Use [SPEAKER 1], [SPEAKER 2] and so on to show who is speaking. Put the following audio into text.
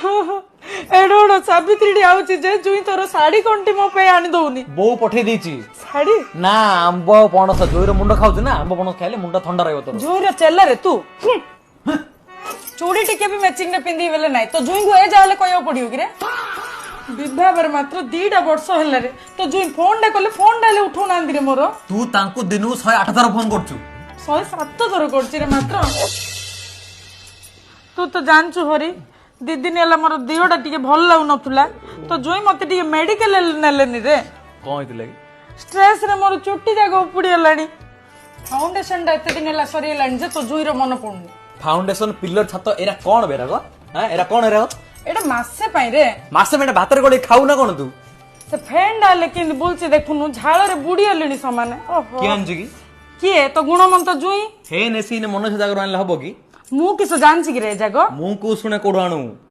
[SPEAKER 1] एडो सावित्री आउची जे जुई तोर साड़ी कोंटी मो पे आनी दउनी
[SPEAKER 2] बो पठे देची
[SPEAKER 1] साड़ी
[SPEAKER 2] ना आंब पणस जोईर मुंड खाउछ ना आंब पणस खाइले मुंड ठंडा रहबो तोर
[SPEAKER 1] जुई रे चेल्ला रे तू चूड़ी टिके भी मैचिंग ने पिंदी बेले नाही तो जुई को ए जाले कयो पडियो कि रे विवाह बर मात्र 2 वर्ष हेला रे तो जुई फोन डे कले फोन डाले उठौ नांदी रे मोर
[SPEAKER 2] तू तांको दिनु 108 थर फोन करछु
[SPEAKER 1] 107 थर करछि रे मात्र तू तो जानछु हरी दीदी नेला मोर देहटा टिके भल लागु नथुला तो जुई मते टिके मेडिकल नेलेनी रे
[SPEAKER 2] कोन हितले
[SPEAKER 1] स्ट्रेस रे मोर चुट्टी जागो उपुडी हलानी फाउंडेशन डा एते दिन नेला सरी हलानी जे तो जुई रे मन पडनी
[SPEAKER 2] फाउंडेशन पिलर छात एरा कोन बेरा गो हां एरा कोन एरा
[SPEAKER 1] एटा मासे पई रे
[SPEAKER 2] मासे में भातर गोले खाऊ ना कोन तू
[SPEAKER 1] से फैन डाले किन बोलछि देखुनु झाळ रे बुडी हलेनी समान ओहो
[SPEAKER 2] की आनछि की
[SPEAKER 1] किए तो गुणमंत जुई
[SPEAKER 2] हे नेसी ने मन से जागर आनले हबो की
[SPEAKER 1] मु किस जानछि कि रे जागो
[SPEAKER 2] मु को सुने कोड आनु